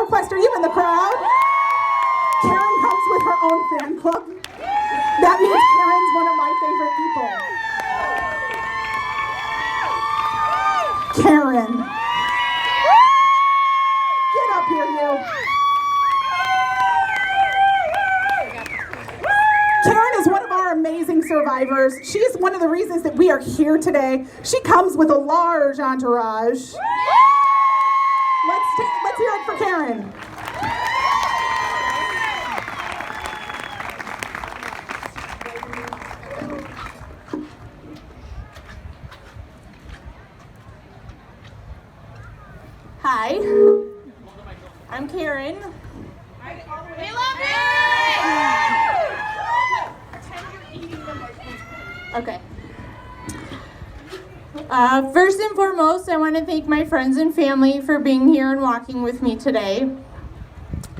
request. Are you in the crowd? Karen comes with her own fan club. That means Karen's one of my favorite people. Karen. Get up here, you. Karen is one of our amazing survivors. She's one of the reasons that we are here today. She comes with a large entourage. Let's hear it for Karen. Hi, I'm Karen. We love you! Okay. First and foremost, I want to thank my friends and family for being here and walking with me today.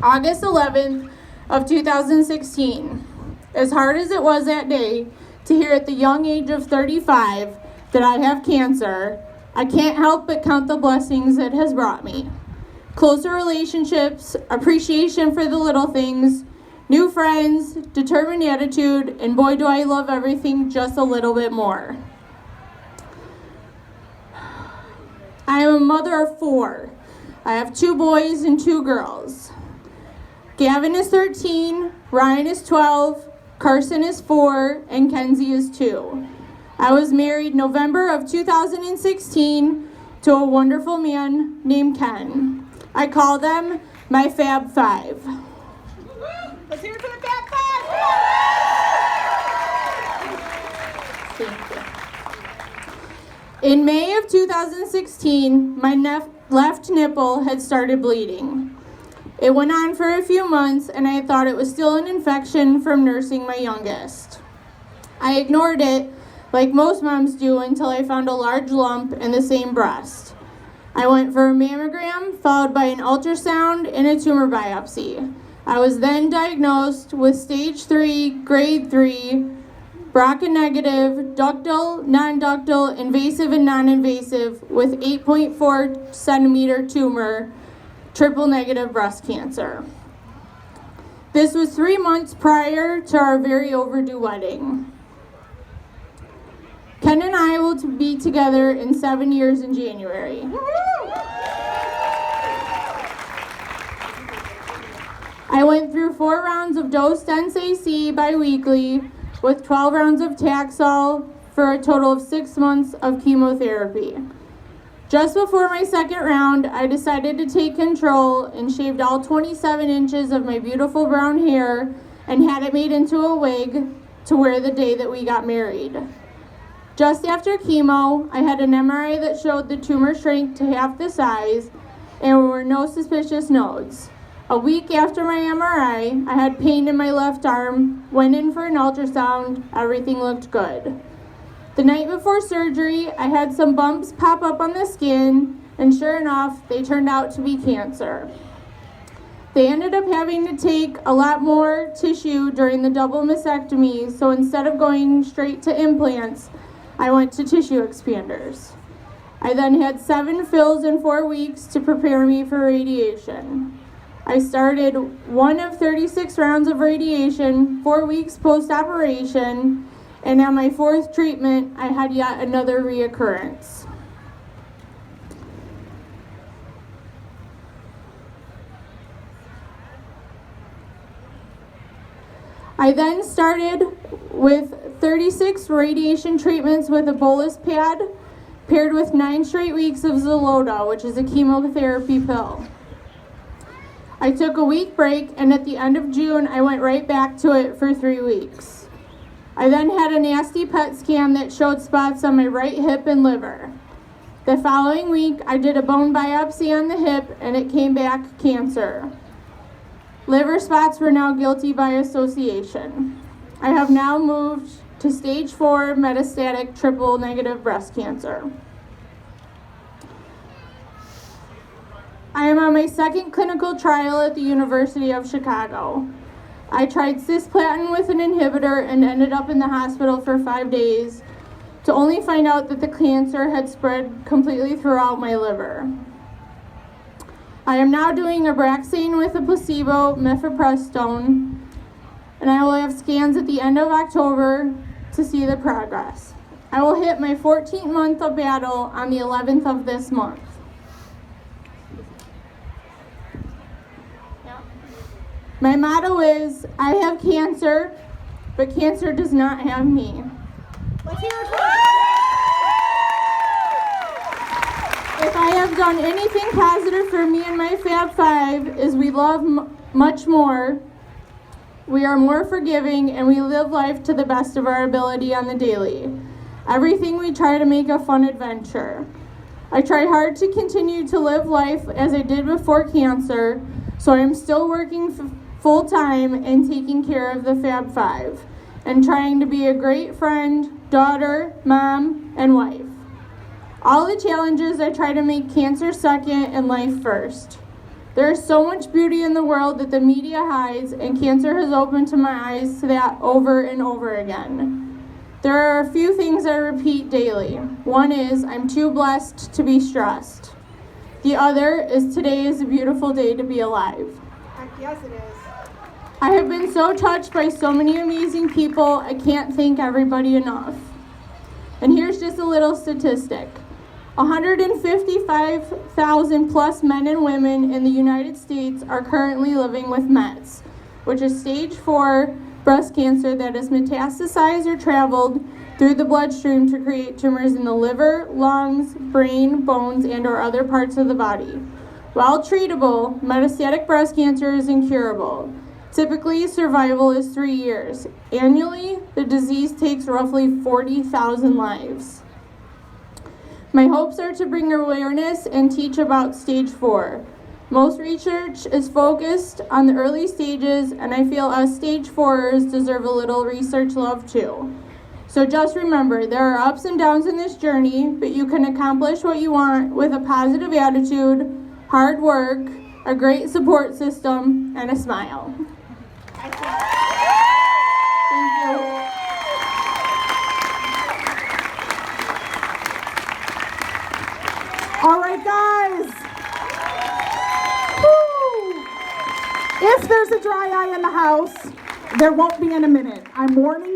August 11th of 2016. As hard as it was that day to hear at the young age of 35 that I have cancer, I can't help but count the blessings it has brought me. Closer relationships, appreciation for the little things, new friends, determined attitude, and boy do I love everything just a little bit more. I am a mother of 4. I have 2 boys and 2 girls. Gavin is 13, Ryan is 12, Carson is 4, and Kenzie is 2. I was married November of 2016 to a wonderful man named Ken. I call them my Fab Five. Let's hear it for the Fab Five. Thank you. In May of 2016, my left nipple had started bleeding. It went on for a few months, and I thought it was still an infection from nursing my youngest. I ignored it, like most moms do, until I found a large lump in the same breast. I went for a mammogram, followed by an ultrasound and a tumor biopsy. I was then diagnosed with stage 3, grade 3, BRCA negative, ductal, non-ductal, invasive and non-invasive, with 8.4 centimeter tumor, triple negative breast cancer. This was 3 months prior to our very overdue wedding. Ken and I will be together in 7 years in January. I went through 4 rounds of dose dense AC biweekly with 12 rounds of Taxol for a total of 6 months of chemotherapy. Just before my second round, I decided to take control and shaved all 27 inches of my beautiful brown hair and had it made into a wig to wear the day that we got married. Just after chemo, I had an MRI that showed the tumor shrank to half the size and there were no suspicious nodes. A week after my MRI, I had pain in my left arm, went in for an ultrasound, everything looked good. The night before surgery, I had some bumps pop up on the skin, and sure enough, they turned out to be cancer. They ended up having to take a lot more tissue during the double mastectomy, so instead of going straight to implants, I went to tissue expanders. I then had 7 fills in 4 weeks to prepare me for radiation. I started 1 of 36 rounds of radiation 4 weeks post-operation, and on my 4th treatment, I had yet another reoccurrence. I then started with 36 radiation treatments with a bolus pad, paired with 9 straight weeks of Xeloda, which is a chemotherapy pill. I took a week break, and at the end of June, I went right back to it for 3 weeks. I then had a nasty PET scan that showed spots on my right hip and liver. The following week, I did a bone biopsy on the hip, and it came back cancer. Liver spots were now guilty by association. I have now moved to stage 4 metastatic triple negative breast cancer. I am on my 2nd clinical trial at the University of Chicago. I tried cisplatin with an inhibitor and ended up in the hospital for 5 days to only find out that the cancer had spread completely throughout my liver. I am now doing Abraxane with a placebo, mifepristone, and I will have scans at the end of October to see the progress. I will hit my 14th month of battle on the 11th of this month. My motto is, I have cancer, but cancer does not have me. Let's hear it for If I have done anything positive for me and my Fab Five is we love much more, we are more forgiving, and we live life to the best of our ability on the daily. Everything we try to make a fun adventure. I try hard to continue to live life as I did before cancer, so I am still working full-time and taking care of the Fab Five, and trying to be a great friend, daughter, mom, and wife. All the challenges, I try to make cancer second and life first. There is so much beauty in the world that the media hides, and cancer has opened to my eyes to that over and over again. There are a few things I repeat daily. One is, I'm too blessed to be stressed. The other is, today is a beautiful day to be alive. Heck yes, it is. I have been so touched by so many amazing people, I can't thank everybody enough. And here's just a little statistic. 155,000 plus men and women in the United States are currently living with METS, which is stage 4 breast cancer that has metastasized or traveled through the bloodstream to create tumors in the liver, lungs, brain, bones, and/or other parts of the body. While treatable, metastatic breast cancer is incurable. Typically, survival is 3 years. Annually, the disease takes roughly 40,000 lives. My hopes are to bring awareness and teach about stage 4. Most research is focused on the early stages, and I feel us stage 4ers deserve a little research love too. So just remember, there are ups and downs in this journey, but you can accomplish what you want with a positive attitude, hard work, a great support system, and a smile. Thank you. All right, guys. Woo. If there's a dry eye in the house, there won't be in a minute. I'm warning you.